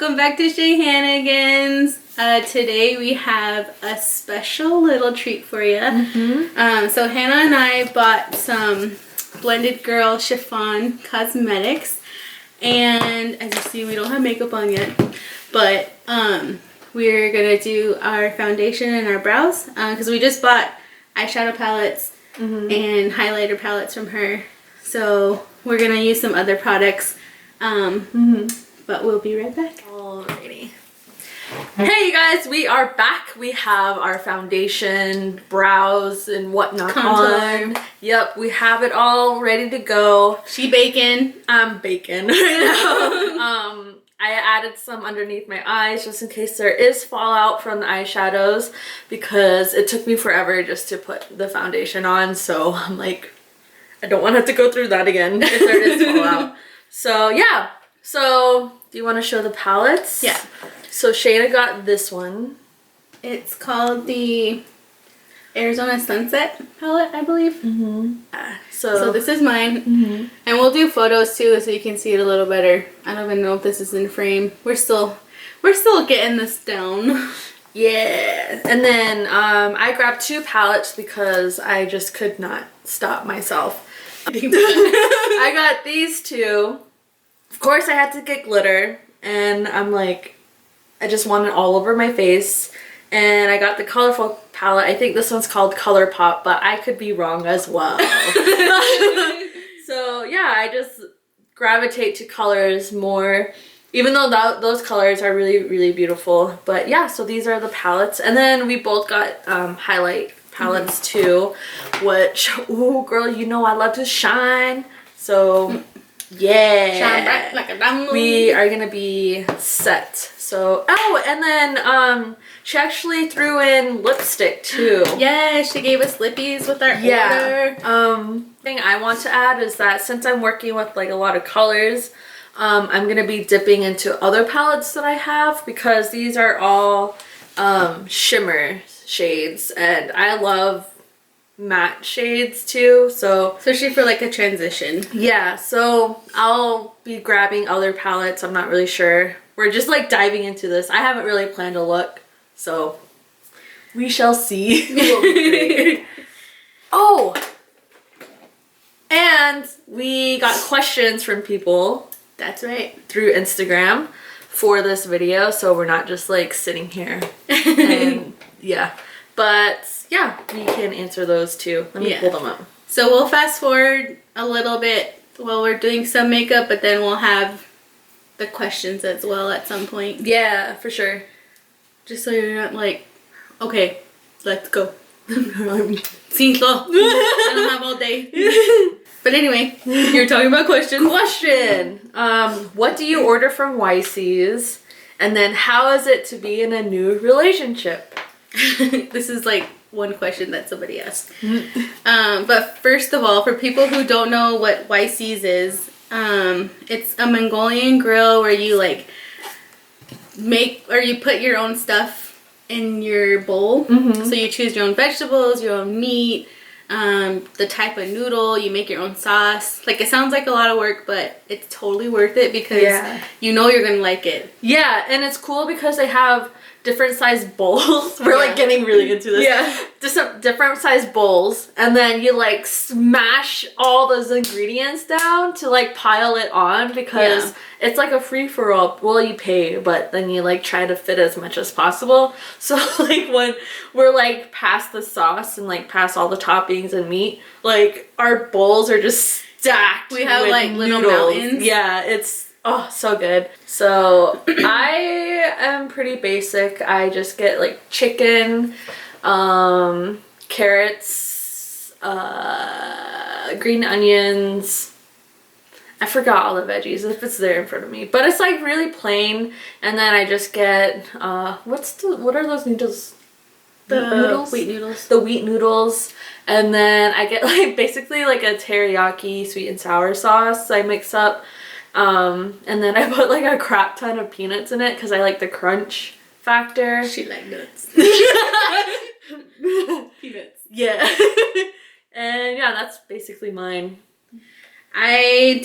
welcome back to ShaiHannahGans. Today we have a special little treat for you. So Hannah and I bought some Blended Girl Shifawn cosmetics, and as you see, we don't have makeup on yet, but we're gonna do our foundation and our brows because we just bought eyeshadow palettes and highlighter palettes from her. So we're gonna use some other products, but we'll be right back. Alrighty. Hey you guys, we are back. We have our foundation, brows, and whatnot on. Yep, we have it all ready to go. She baking. I'm baking right now. I added some underneath my eyes just in case there is fallout from the eyeshadows because it took me forever just to put the foundation on. So I'm like, I don't want to have to go through that again if there is fallout. So yeah. So do you want to show the palettes? Yeah. So Shaina got this one. It's called the Arizona Sunset palette, I believe. So this is mine. And we'll do photos too so you can see it a little better. I don't even know if this is in frame. We're still getting this down. Yeah. And then I grabbed two palettes because I just could not stop myself. I got these two. Of course I had to get glitter, and I'm like, I just want it all over my face. And I got the colorful palette. I think this one's called Color Pop, but I could be wrong as well. So yeah, I just gravitate to colors more, even though those colors are really, really beautiful. But yeah, so these are the palettes. And then we both got highlight palettes too, which, ooh girl, you know I love to shine. So yeah, Shine bright like a diamond. we are gonna be set. So, oh, and then she actually threw in lipstick too. Yeah, she gave us lippies with our order. Thing I want to add is that since I'm working with like a lot of colors, I'm gonna be dipping into other palettes that I have because these are all shimmer shades, and I love matte shades too, so Especially for like a transition. yeah, so I'll be grabbing other palettes. I'm not really sure. We're just like diving into this. I haven't really planned a look, so we shall see. Oh, and we got questions from people. That's right. Through Instagram for this video, so we're not just like sitting here and yeah, but yeah, we can answer those too. Let me pull them up. So we'll fast forward a little bit while we're doing some makeup, but then we'll have the questions as well at some point. Yeah, for sure. Just so you're not like, okay, let's go. Cinco. I don't have all day. But anyway, you're talking about questions. Question. What do you order from YC's? And then how is it to be in a new relationship? This is like one question that somebody asked. But first of all, for people who don't know what YC's is, it's a Mongolian grill where you like make or you put your own stuff in your bowl. So you choose your own vegetables, your own meat, the type of noodle, you make your own sauce. Like, it sounds like a lot of work, but it's totally worth it because you know you're gonna like it. Yeah, and it's cool because they have different size bowls. We're like getting really into this. Yeah. Just some different size bowls, and then you like smash all those ingredients down to like pile it on because it's like a free-for-all. Well, you pay, but then you like try to fit as much as possible. So like when we're like past the sauce and like past all the toppings and meat, like our bowls are just stacked. We have with like little noodles. mountains. Yeah, it's oh, so good. So I am pretty basic. I just get like chicken, carrots, green onions. I forgot all the veggies if it's there in front of me, but it's like really plain. And then I just get what are those noodles? The noodles? wheat noodles. The wheat noodles. And then I get like basically like a teriyaki sweet and sour sauce I mix up. And then I put like a crap ton of peanuts in it because I like the crunch factor. She like nuts. Peanuts. Yeah. And yeah, that's basically mine. I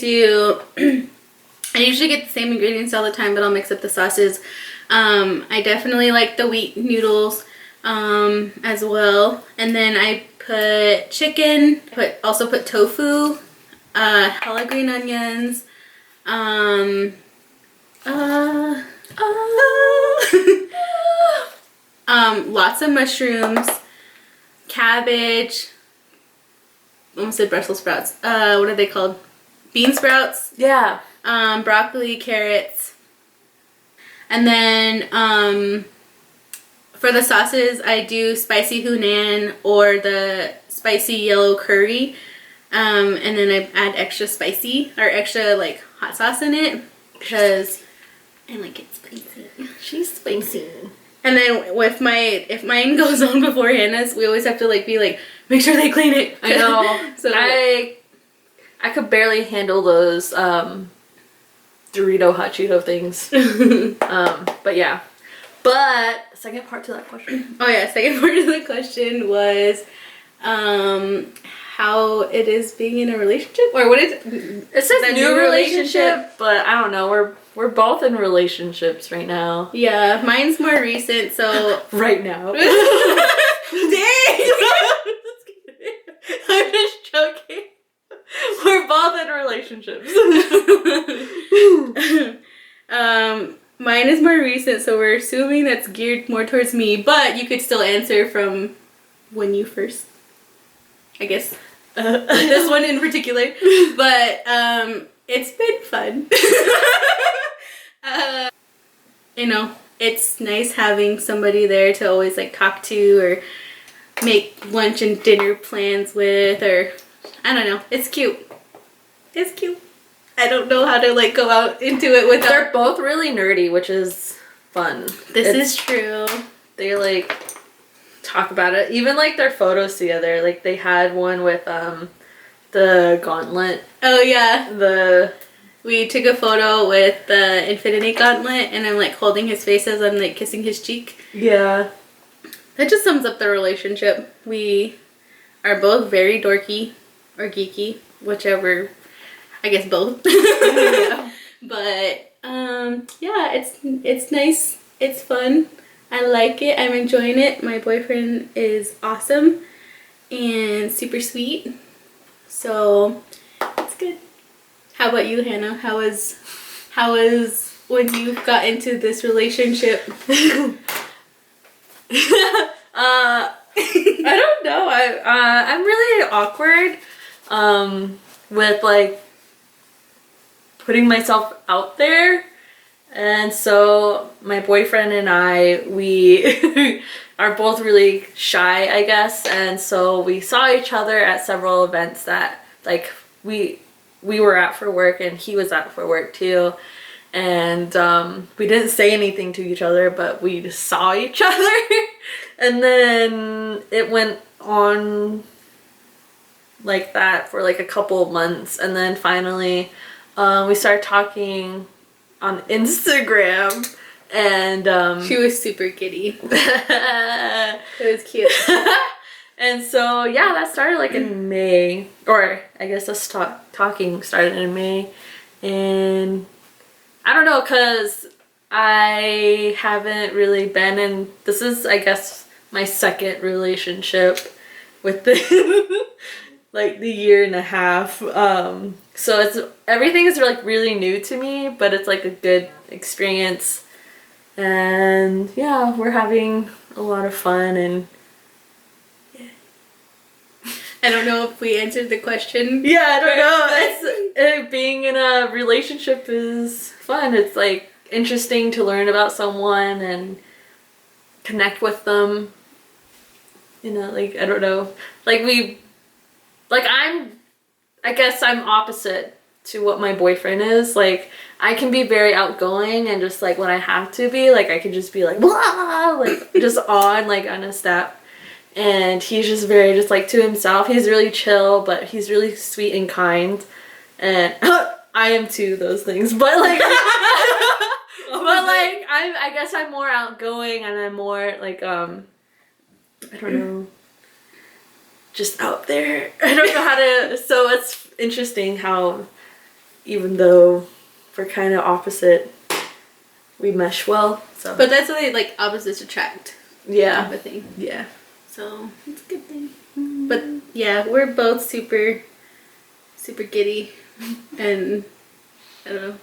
I usually get the same ingredients all the time, but I'll mix up the sauces. I definitely like the wheat noodles as well. And then I put chicken, also put tofu, hella green onions, lots of mushrooms, cabbage, almost said Brussels sprouts. What are they called? Bean sprouts. Yeah. Broccoli, carrots. And then for the sauces, I do spicy Hunan or the spicy yellow curry. And then I add extra spicy or extra like hot sauce in it because I like it spicy. She's spicy. And then if mine goes on before Hannah's, we always have to like be like, make sure they clean it. I know. So I could barely handle those Dorito hot Cheeto things. But yeah. But second part to that question. Oh yeah, second part of the question was how it is being in a relationship, or what is it? It says new relationship, but I don't know. We're both in relationships right now. Yeah, mine's more recent, so right now. Dang! I'm just joking. We're both in relationships. Mine is more recent, so we're assuming that's geared more towards me, but you could still answer from when you first, I guess, this one in particular, but it's been fun. You know, it's nice having somebody there to always like talk to or make lunch and dinner plans with, or I don't know, it's cute. It's cute. I don't know how to like go out into it without. They're both really nerdy, which is fun. This is true. They like talk about it. Even like their photos together. Like they had one with the gauntlet. Oh yeah. We took a photo with the Infinity Gauntlet, and I'm like holding his face as I'm like kissing his cheek. Yeah. That just sums up the relationship. We are both very dorky or geeky, whichever. I guess both. Yeah. But yeah, it's nice. It's fun. I like it. I'm enjoying it. My boyfriend is awesome and super sweet. So it's good. How about you, Hannah? How was when you got into this relationship? I don't know. I'm really awkward with like putting myself out there, and so my boyfriend and I, we are both really shy, I guess, and so we saw each other at several events that like we were at for work, and he was at for work too, and we didn't say anything to each other, but we just saw each other. And then it went on like that for like a couple of months, and then finally we started talking on Instagram, and she was super giddy. It was cute. And so yeah, that started like in May, or I guess us talking started in May, and I don't know, cause I haven't really been in, this is I guess my second relationship within like the year and a half, so everything is like really new to me, but it's like a good experience, and yeah, we're having a lot of fun. And I don't know if we answered the question. Yeah, I don't know. It's being in a relationship is fun. It's like interesting to learn about someone and connect with them. You know, like I don't know. I guess I'm opposite to what my boyfriend is. Like I can be very outgoing, and just like when I have to be, like I can just be like blah, like just on a step. And he's just very just like to himself. He's really chill, but he's really sweet and kind. And I am too, those things. But like I guess I'm more outgoing, and I'm more like I don't know, just out there. I don't know how to, so it's interesting how even though we're kind of opposite. We mesh well, so. But that's really like opposites attract. Yeah. Type of thing. Yeah. So it's a good thing. But yeah, we're both super giddy, and I don't know.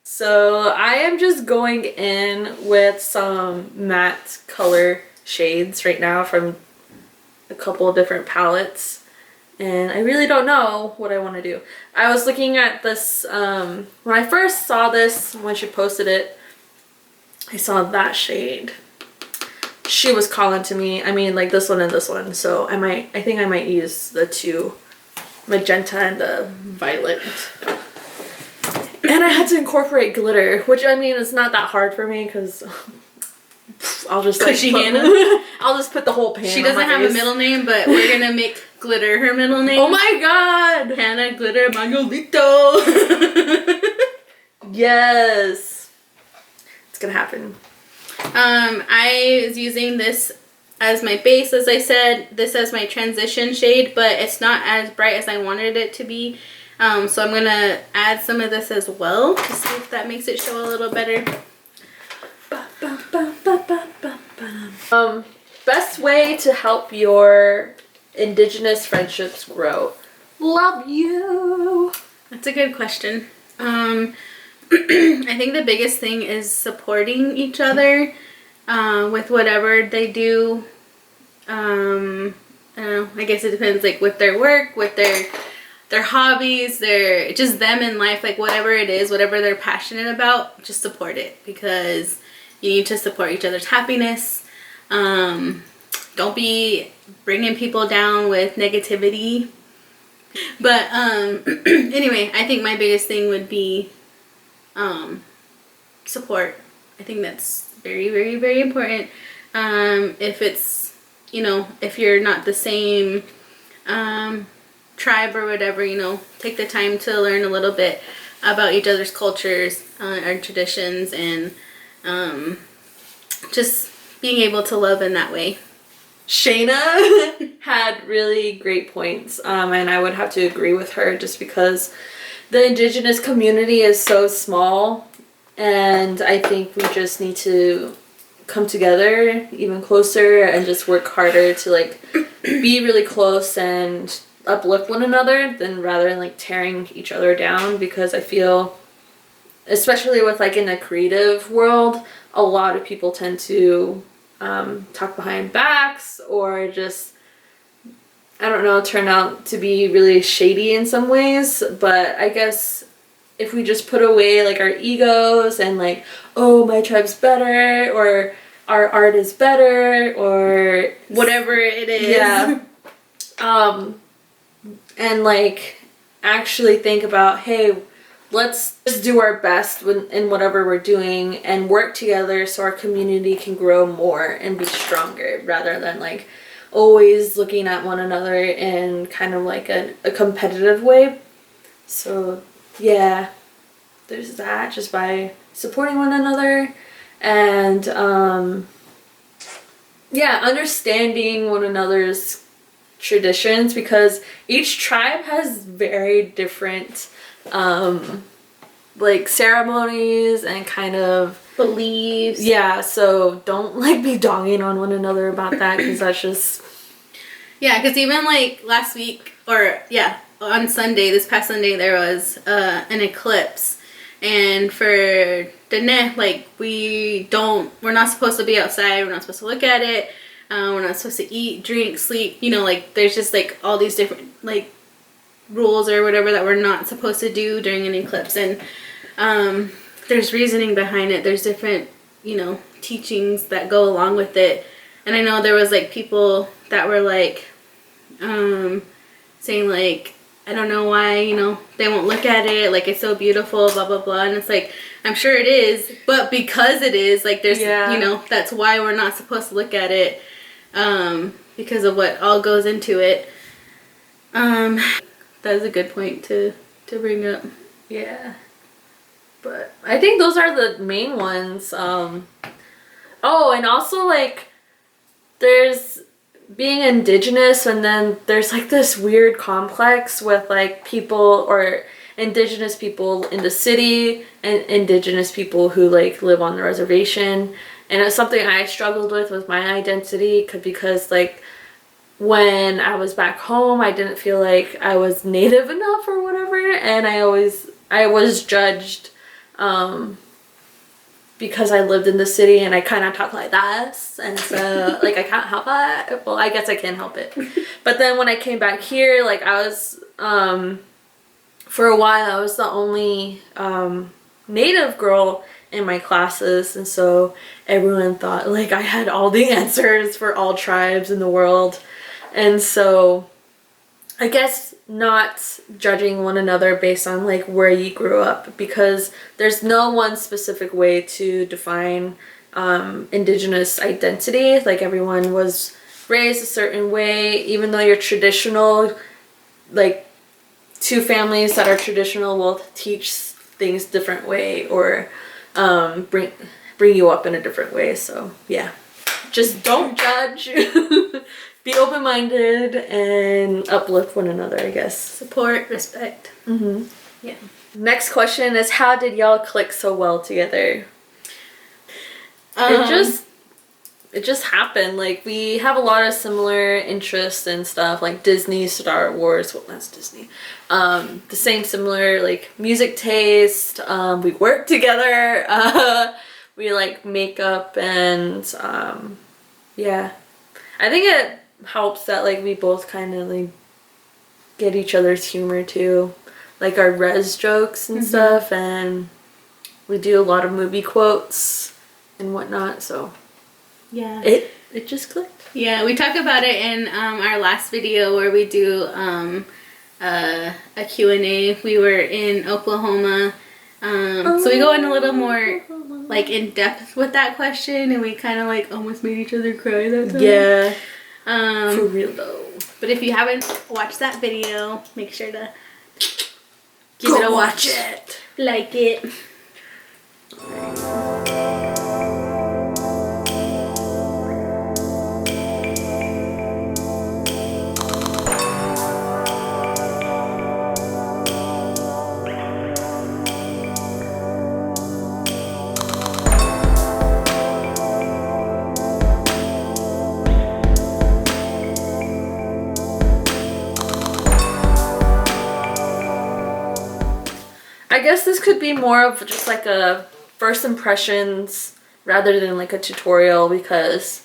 So I am just going in with some matte color shades right now from a couple of different palettes, and I really don't know what I want to do. I was looking at this when I first saw this, when she posted it, I saw that shade. She was calling to me. I mean, like this one and this one. So I think I might use the two, magenta and the violet. And I had to incorporate glitter, which I mean, it's not that hard for me because I'll just like I'll just put the whole pan. She doesn't have a middle name, but we're gonna make glitter her middle name. Oh my god! Hannah Glitter Manuelito. Yes, it's gonna happen. I was using this as my base, as I said. This as my transition shade, but it's not as bright as I wanted it to be. So I'm gonna add some of this as well to see if that makes it show a little better. Best way to help your Indigenous friendships grow. Love you. That's a good question. I think the biggest thing is supporting each other with whatever they do. I don't know, I guess it depends, like with their work, with their hobbies, their just them in life, like whatever it is, whatever they're passionate about, just support it, because you need to support each other's happiness. Don't be bringing people down with negativity. But anyway, I think my biggest thing would be support. I think that's very, very, very important. If it's, you know, if you're not the same tribe or whatever, you know, take the time to learn a little bit about each other's cultures, our traditions, and just being able to love in that way. Shaina had really great points, and I would have to agree with her just because the Indigenous community is so small, and I think we just need to come together even closer and just work harder to like be really close and uplift one another than rather than like tearing each other down, because I feel, especially with like in the creative world, a lot of people tend to talk behind backs or just, I don't know, turn out to be really shady in some ways. But I guess if we just put away like our egos and like, oh, my tribe's better, or our art is better, or whatever it is. Yeah. And like actually think about, hey, let's just do our best in whatever we're doing and work together so our community can grow more and be stronger, rather than like always looking at one another in kind of like a competitive way. So yeah, there's that, just by supporting one another and yeah, understanding one another's traditions, because each tribe has very different like ceremonies and kind of beliefs. Yeah, so don't like be dogging on one another about that, because that's just yeah, because even like last week, or yeah, on Sunday, this past Sunday, there was an eclipse, and for Diné, like we're not supposed to be outside, we're not supposed to look at it, we're not supposed to eat, drink, sleep, you know, like there's just like all these different like rules or whatever that we're not supposed to do during an eclipse. And there's reasoning behind it, there's different, you know, teachings that go along with it. And I know there was like people that were like saying like, I don't know why, you know, they won't look at it, like it's so beautiful, blah blah blah. And it's like, I'm sure it is, but because it is, like there's you know, that's why we're not supposed to look at it, because of what all goes into it. That is a good point to bring up. Yeah. But I think those are the main ones. Oh, and also like there's being Indigenous, and then there's like this weird complex with like people or Indigenous people in the city and Indigenous people who like live on the reservation. And it's something I struggled with my identity because like when I was back home, I didn't feel like I was native enough or whatever, and I was judged because I lived in the city and I kind of talk like this, and so like I can't help it. Well, I guess I can help it. But then when I came back here, like I was for a while I was the only native girl in my classes, and so everyone thought like I had all the answers for all tribes in the world. And so I guess not judging one another based on like where you grew up, because there's no one specific way to define Indigenous identity. Like everyone was raised a certain way, even though you're traditional, like two families that are traditional will teach things different way or bring you up in a different way. So yeah, just don't judge. Be open-minded and uplift one another, I guess. Support, respect. Mm-hmm. Yeah. Next question is, how did y'all click so well together? It just happened. Like, we have a lot of similar interests and stuff, like Disney, Star Wars. Well, that's Disney. The same similar, like, music taste. We work together. We like makeup and, yeah. I think it helps that like we both kind of like get each other's humor too, like our res jokes and stuff, and we do a lot of movie quotes and whatnot, so yeah, it just clicked. Yeah, we talk about it in our last video where we do a Q&A. We were in Oklahoma, so we go in a little more like in depth with that question, and we kind of like almost made each other cry that time. Yeah. For real though. But if you haven't watched that video, make sure to give Go it a watch watch. it. Like it. I guess this could be more of just like a first impressions rather than like a tutorial, because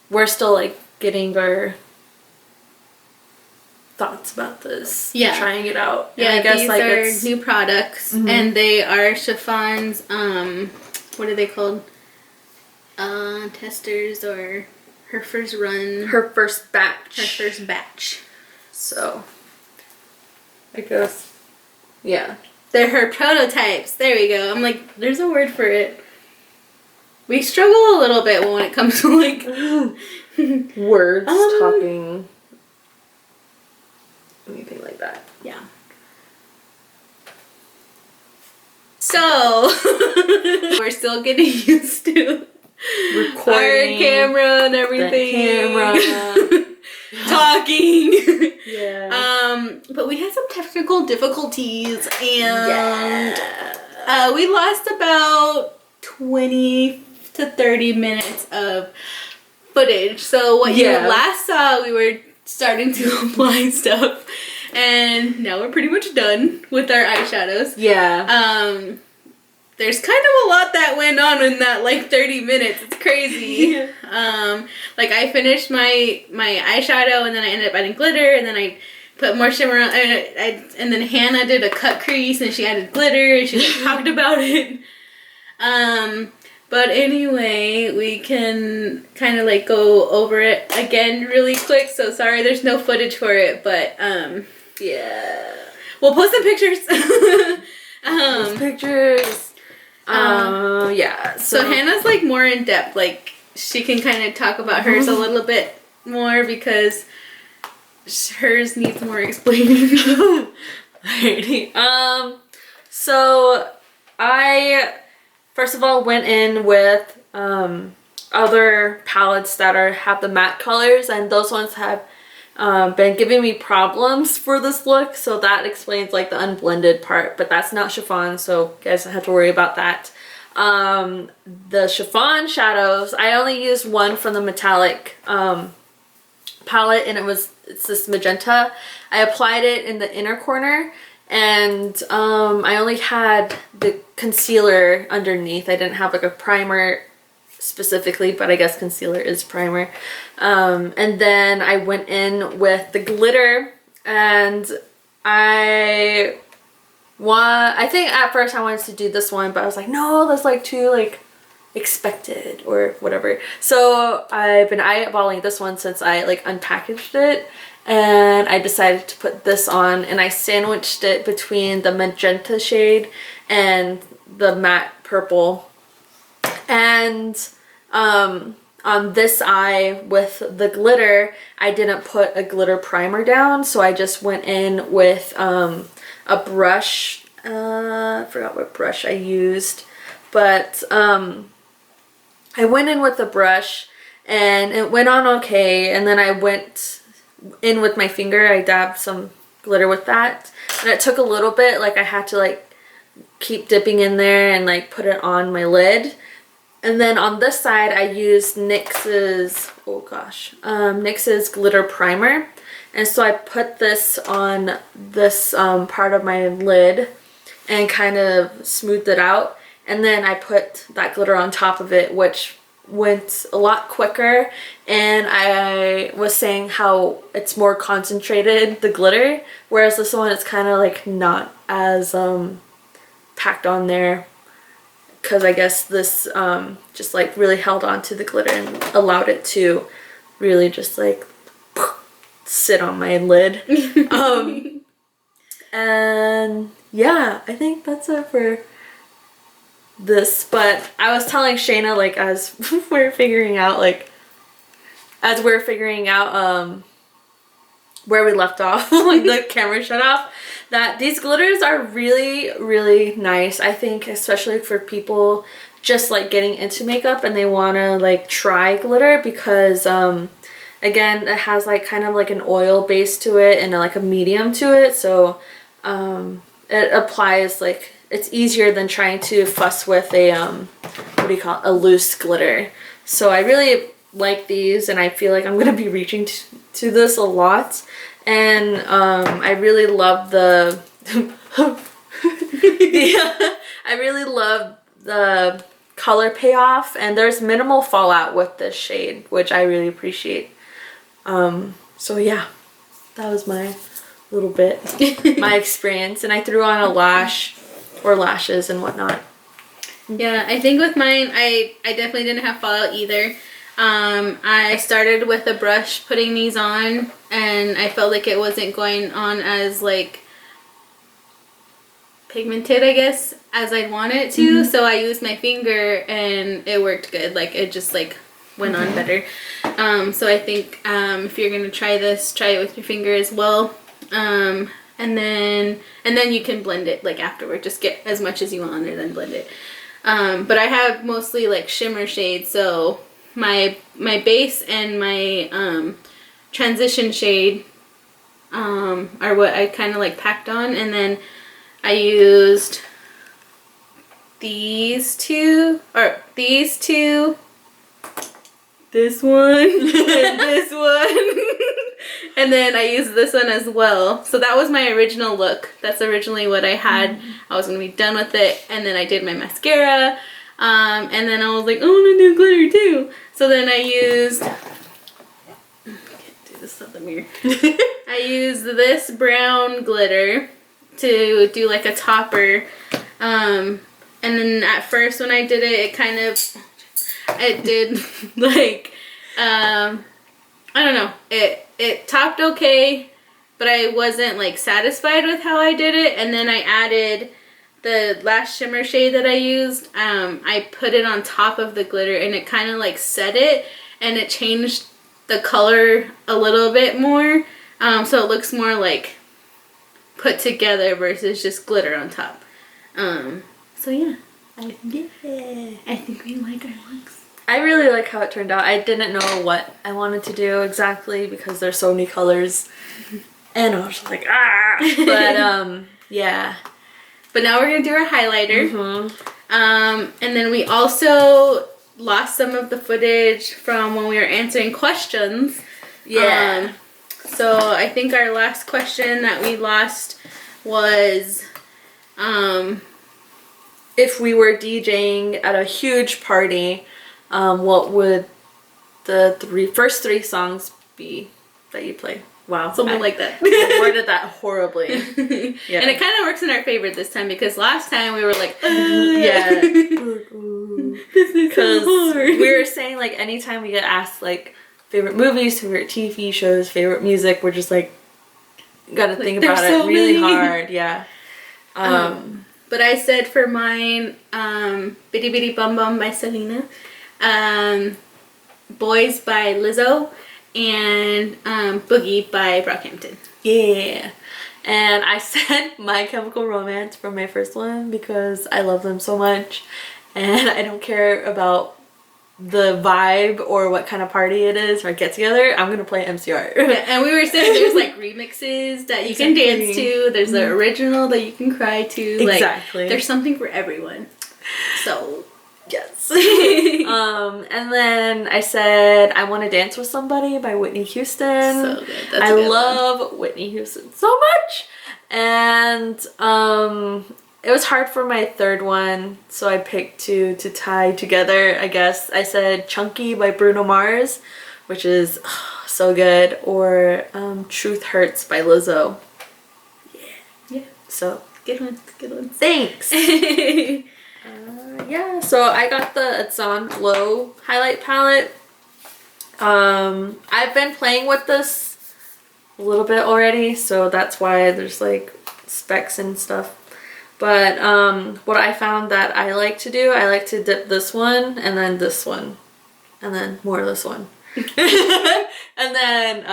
we're still like getting our thoughts about this. Yeah. Trying it out. Yeah, and I guess these like are it's new products, and they are Shifawn's, what are they called? Testers, or her first run. her first batch. Her first batch. So I guess, yeah. They're her prototypes. There we go. I'm like, there's a word for it. We struggle a little bit when it comes to like Words, talking, anything like that. Yeah. So we're still getting used to Recording our camera and everything. Talking. Yeah. But we had some technical difficulties, and we lost about 20 to 30 minutes of footage. So what you last saw, we were starting to apply stuff, and now we're pretty much done with our eyeshadows. Yeah. There's kind of a lot that went on in that like 30 minutes. It's crazy. Like I finished my eyeshadow, and then I ended up adding glitter, and then I put more shimmer on, and then Hannah did a cut crease, and she added glitter, and she like, talked about it. But anyway, we can kind of like go over it again really quick. So sorry there's no footage for it, but yeah. We'll post some pictures. Post pictures. Yeah. So Hannah's like more in depth, like she can kind of talk about hers a little bit more, because hers needs more explaining. Alrighty. So I first of all went in with other palettes that have the matte colors, and those ones have been giving me problems for this look, so that explains like the unblended part, but that's not chiffon, so you guys don't have to worry about that. The chiffon shadows, I only used one from the metallic palette, and it's this magenta. I applied it in the inner corner, and I only had the concealer underneath. I didn't have like a primer specifically, but I guess concealer is primer. And then I went in with the glitter, and I think at first I wanted to do this one, but I was like, no, that's like too like expected or whatever. So I've been eyeballing this one since I like unpackaged it, and I decided to put this on, and I sandwiched it between the magenta shade and the matte purple. And on this eye with the glitter, I didn't put a glitter primer down, so I just went in with a brush. I forgot what brush I used, but I went in with a brush and it went on okay, and then I went in with my finger. I dabbed some glitter with that, and it took a little bit, like I had to like keep dipping in there and like put it on my lid. And then on this side I used NYX's, NYX's glitter primer, and so I put this on this part of my lid and kind of smoothed it out, and then I put that glitter on top of it, which went a lot quicker. And I was saying how it's more concentrated, the glitter, whereas this one it's kind of like not as packed on there, because I guess this just like really held on to the glitter and allowed it to really just like sit on my lid. And yeah, I think that's it for this. But I was telling Shaina, like as we're figuring out where we left off, like the camera shut off, that these glitters are really, really nice. I think especially for people just like getting into makeup and they want to like try glitter, because again, it has like kind of like an oil base to it and like a medium to it, so it applies, like it's easier than trying to fuss with a a loose glitter. So I really like these, and I feel like I'm gonna be reaching to this a lot. And I really love the I really love the color payoff, and there's minimal fallout with this shade, which I really appreciate. So yeah, that was my little bit, my experience, and I threw on a lash or lashes and whatnot. Yeah, I think with mine, I definitely didn't have fallout either. I started with a brush putting these on, and I felt like it wasn't going on as like pigmented, I guess, as I'd want it to. So I used my finger and it worked good. Like it just like went on better. So I think if you're gonna try this, try it with your finger as well. And then you can blend it like afterward. Just get as much as you want and then blend it. But I have mostly like shimmer shades, so my base and my transition shade are what I kind of like packed on, and then I used these two, this one, and this one, and then I used this one as well. So that was my original look. That's originally what I had. I was gonna be done with it, and then I did my mascara, and then I was like, I want to do glitter too. So then I used, I can't do this without the mirror. I used this brown glitter to do like a topper, and then at first when I did it, it did like, I don't know, it topped okay, but I wasn't like satisfied with how I did it. And then I added the last shimmer shade that I used. I put it on top of the glitter, and it kind of like set it, and it changed the color a little bit more, so it looks more like put together versus just glitter on top. So yeah, I think we like our looks. I really like how it turned out. I didn't know what I wanted to do exactly because there's so many colors. And I was just like, ah! But, yeah. But now we're going to do our highlighter. Mm-hmm. And then we also lost some of the footage from when we were answering questions. Yeah. So I think our last question that we lost was... if we were DJing at a huge party, what would the first three songs be that you play? Wow. Something like that. I worded that horribly. Yeah. And it kind of works in our favor this time because last time we were like, yeah. This is Because so hard. we were saying, like, anytime we get asked, like, favorite movies, favorite TV shows, favorite music, we're just like, gotta think about it really hard. Yeah. But I said for mine, Bitty Bitty Bum Bum by Selena, Boys by Lizzo, and Boogie by Brockhampton. Yeah. And I said My Chemical Romance for my first one because I love them so much and I don't care about the vibe or what kind of party it is or get together. I'm gonna play MCR. Yeah, and we were saying there's like remixes that you can dance to. There's the original that you can cry to. Exactly. Like, there's something for everyone. So yes. And then I said I Want to Dance with Somebody by Whitney Houston. So good. That's I a good love Whitney Houston so much. And it was hard for my third one, so I picked two to tie together, I guess. I said Chunky by Bruno Mars, which is so good, or Truth Hurts by Lizzo. Yeah. So, Good ones. Good ones. thanks. Yeah, so I got the It's On Glow highlight palette. I've been playing with this a little bit already, so that's why there's like specs and stuff. But what I found that I like to do, I like to dip this one and then this one and then more of this one and then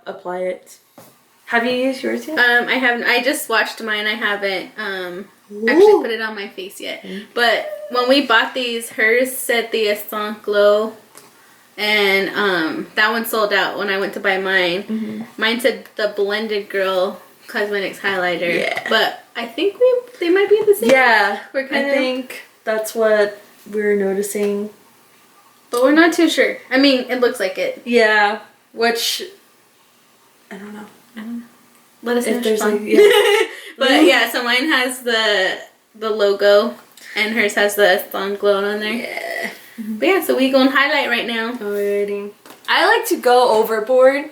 apply it. Have you used yours yet? I haven't. I just watched mine. I haven't actually put it on my face yet. But when we bought these, hers said the Instant Glow, and that one sold out when I went to buy mine. Mine said the Blended Girl Cosmetics highlighter. Yeah. But I think they might be the same. Yeah, We're kind I of, think that's what we're noticing. but we're not too sure. I mean, it looks like it. Yeah, which I don't know. Let us know If there's Shifawn. like, yeah. But yeah, so mine has the logo, and hers has the Instant Glow on there. Yeah. But yeah, so we going highlight right now. Alrighty. I like to go overboard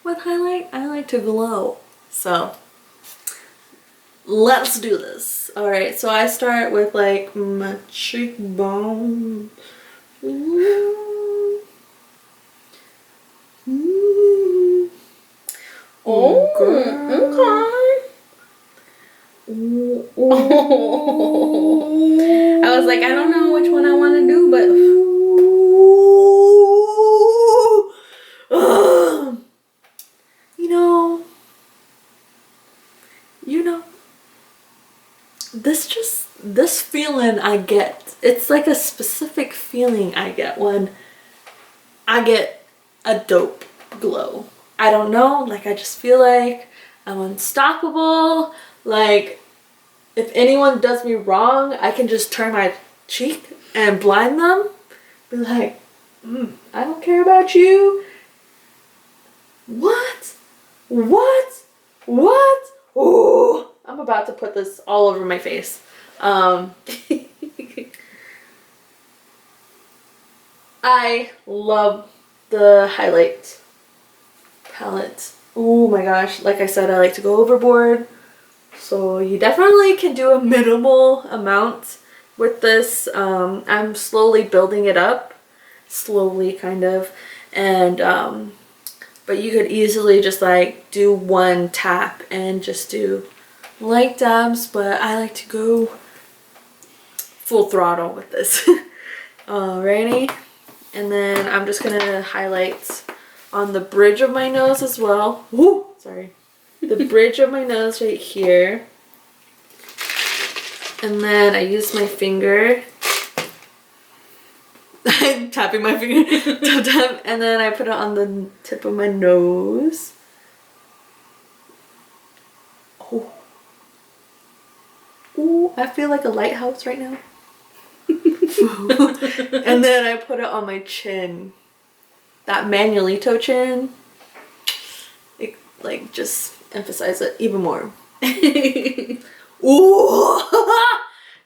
with highlight. I like to glow. So let's do this. Alright, so I start with like my cheekbone. Ooh. Ooh. Oh, girl. okay. Ooh, I was like, I don't know which one I want to do, but you know, this feeling I get, it's like a specific feeling I get when I get a dope glow. I don't know, like I just feel like I'm unstoppable. Like if anyone does me wrong, I can just turn my cheek and blind them. Be like, I don't care about you. What? Ooh, I'm about to put this all over my face. I love the highlight palette. Oh my gosh, like I said, I like to go overboard. So you definitely can do a minimal amount with this. I'm slowly building it up. Slowly, kind of. And, but you could easily just like do one tap and just do light dabs. But I like to go full throttle with this. Alrighty. And then I'm just going to highlight on the bridge of my nose as well. Woo! Sorry. The bridge of my nose right here. And then I use my finger. I'm tapping my finger. Tap, tap. And then I put it on the tip of my nose. Oh. Ooh, I feel like a lighthouse right now. And then I put it on my chin. That Manuelito chin. It, like, just emphasize it even more. Ooh!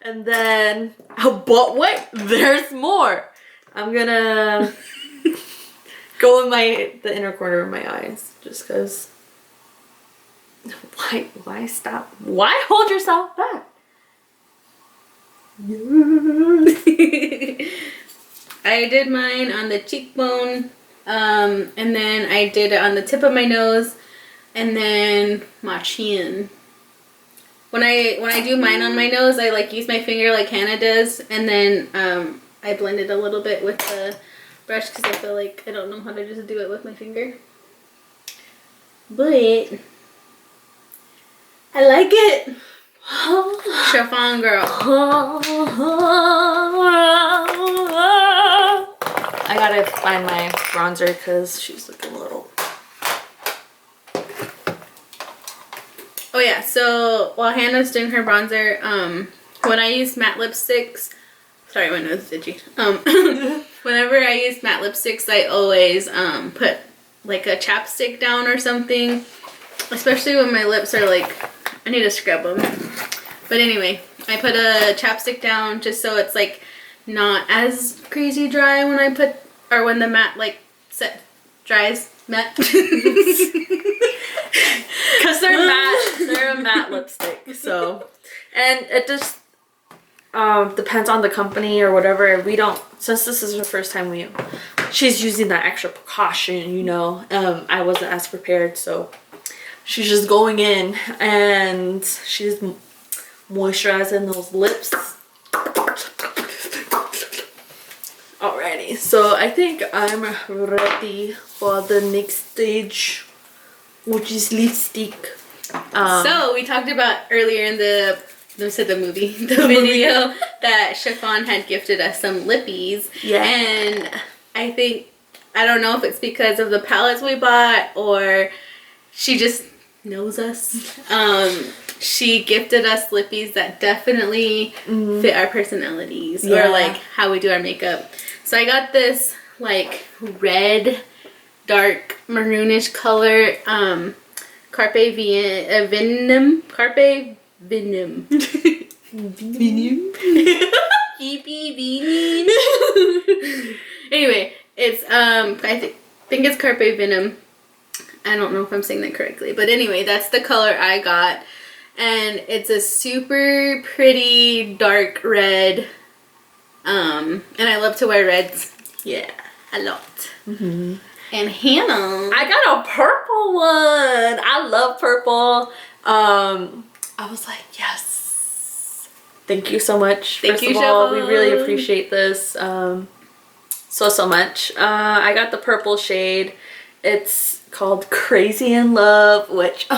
And then, oh, but wait, there's more. I'm gonna go in the inner corner of my eyes, just cause. Why stop? Why hold yourself back? I did mine on the cheekbone, and then I did it on the tip of my nose, and then my chin. When I do mine on my nose, I like use my finger like Hannah does, and then I blend it a little bit with the brush because I feel like I don't know how to just do it with my finger. But I like it. Shifawn girl. I gotta find my bronzer because she's looking a little. Oh yeah, so while Hannah's doing her bronzer, when I use matte lipsticks, sorry, my nose is itchy. Whenever I use matte lipsticks, I always put like a chapstick down or something, especially when my lips are like, I need to scrub them. But anyway, I put a chapstick down just so it's like not as crazy dry when I put, or when the matte like dries. Matte. Because they're a matte lipstick, so. And it just depends on the company or whatever. We don't, since this is her first time, she's using that extra precaution, you know. I wasn't as prepared, so she's just going in and she's moisturizing those lips. Alrighty, so I think I'm ready for the next stage, which is lipstick. So we talked about earlier in the video that Shifawn had gifted us some lippies. Yeah. And I think, I don't know if it's because of the palettes we bought or she just knows us. She gifted us lippies that definitely fit our personalities or like how we do our makeup. So I got this like red, dark maroonish color, Carpe Venom. Carpe Venom. Venom. Anyway, it's I think it's Carpe Venom. I don't know if I'm saying that correctly, but anyway, that's the color I got, and it's a super pretty dark red. And I love to wear reds. Yeah, a lot. And Hannah, I got a purple one. I love purple. I was like, yes. Thank you so much. Thank you, First of all, Shifawn. we really appreciate this so much. I got the purple shade. It's called Crazy in Love, which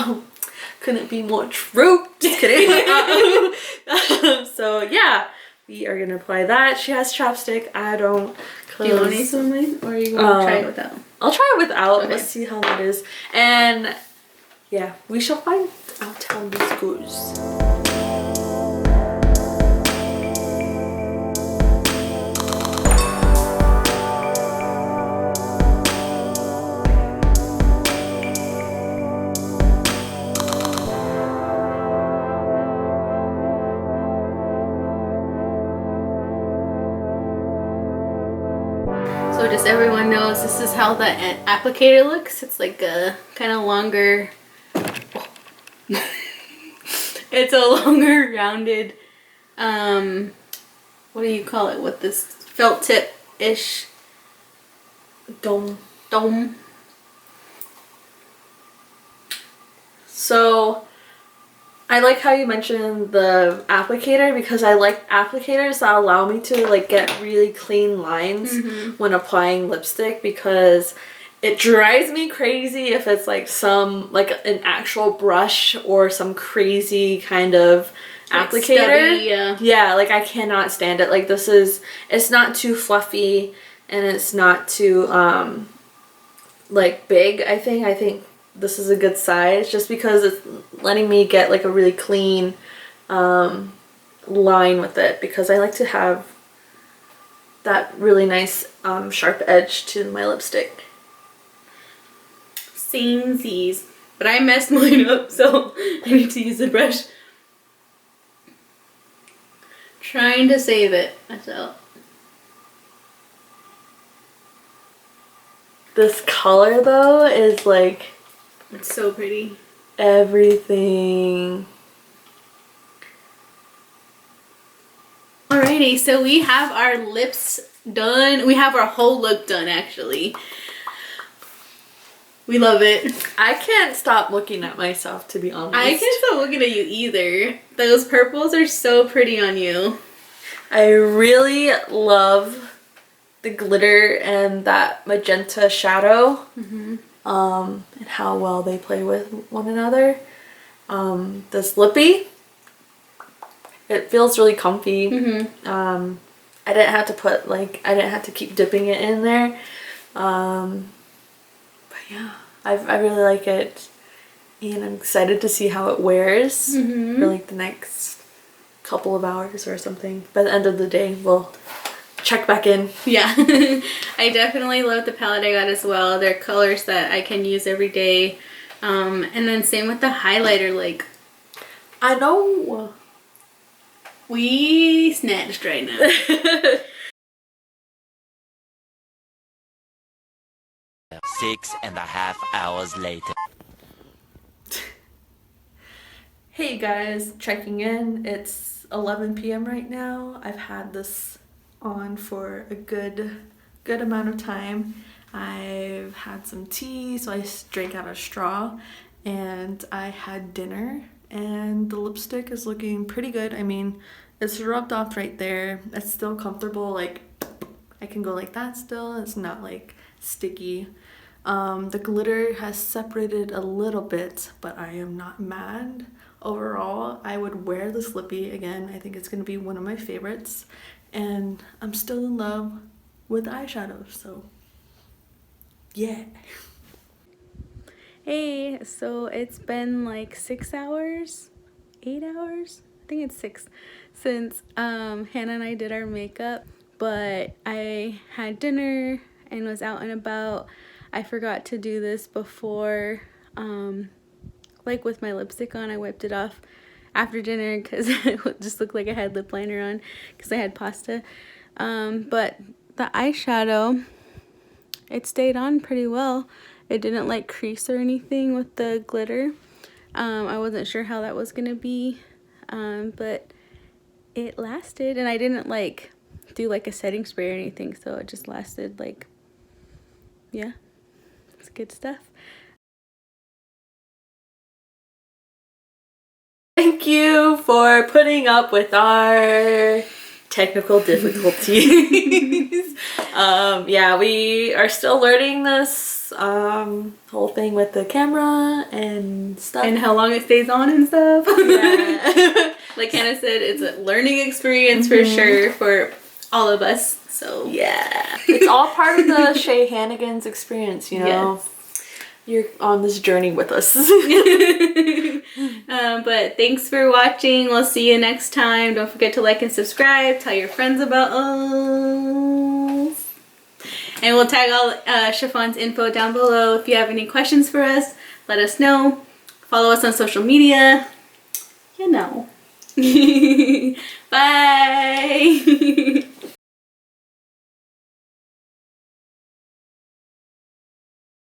couldn't be more true. Just kidding. So yeah, we are gonna apply that. She has chapstick. I don't. Do you want some of mine, or you want to try it without? I'll try it without. Okay. Let's see how that is. And yeah, we shall find out how this goes. So just everyone knows, this is how the applicator looks. It's like a kind of longer, it's a longer rounded, what do you call it with this felt tip-ish dome. So I like how you mentioned the applicator, because I like applicators that allow me to like get really clean lines when applying lipstick, because it drives me crazy if it's like an actual brush or some crazy kind of Like applicator. stubby, yeah, like I cannot stand it. Like it's not too fluffy. and it's not too like big. I think this is a good size just because it's letting me get like a really clean line with it, because I like to have that really nice sharp edge to my lipstick. Samesies. But I messed mine up, so I need to use the brush. Trying to save it myself. This color though is like, it's so pretty. Everything. Alrighty, so we have our lips done. We have our whole look done, actually. We love it. I can't stop looking at myself, to be honest. I can't stop looking at you either. Those purples are so pretty on you. I really love the glitter and that magenta shadow. And how well they play with one another. This lippy, it feels really comfy. I didn't have to put I didn't have to keep dipping it in there. But yeah, I really like it, and I'm excited to see how it wears for like the next couple of hours or something. By the end of the day, we'll check back in. Yeah. I definitely love the palette I got as well. They're colors that I can use every day. And then same with the highlighter, like, I know we snatched right now. 6.5 hours later. Hey guys, checking in. It's 11 p.m. right now. I've had this on for a good amount of time. I've had some tea, so I drank out a straw, and I had dinner, and the lipstick is looking pretty good. I mean, it's rubbed off right there. It's still comfortable, like I can go like that still. It's not like sticky. The glitter has separated a little bit, but I am not mad. Overall, I would wear this lippy again. I think it's going to be one of my favorites, and I'm still in love with eyeshadow, so yeah. Hey, so it's been like 6 hours, 8 hours, I think it's 6, since Hannah and I did our makeup, but I had dinner and was out and about. I forgot to do this before, like with my lipstick on. I wiped it off after dinner because it just looked like I had lip liner on because I had pasta. But the eyeshadow, it stayed on pretty well. It didn't like crease or anything with the glitter. I wasn't sure how that was gonna be, but it lasted, and I didn't like do like a setting spray or anything, so it just lasted like, yeah, it's good stuff. Thank you for putting up with our technical difficulties. Yeah, we are still learning this whole thing with the camera and stuff. And how long it stays on and stuff. Yeah. Like Hannah said, it's a learning experience for sure for all of us. So yeah, it's all part of the ShaiHannahGans experience, you know. Yes. You're on this journey with us. But thanks for watching. We'll see you next time. Don't forget to like and subscribe. Tell your friends about us. And we'll tag all Shifawn's info down below. If you have any questions for us, let us know. Follow us on social media. You know.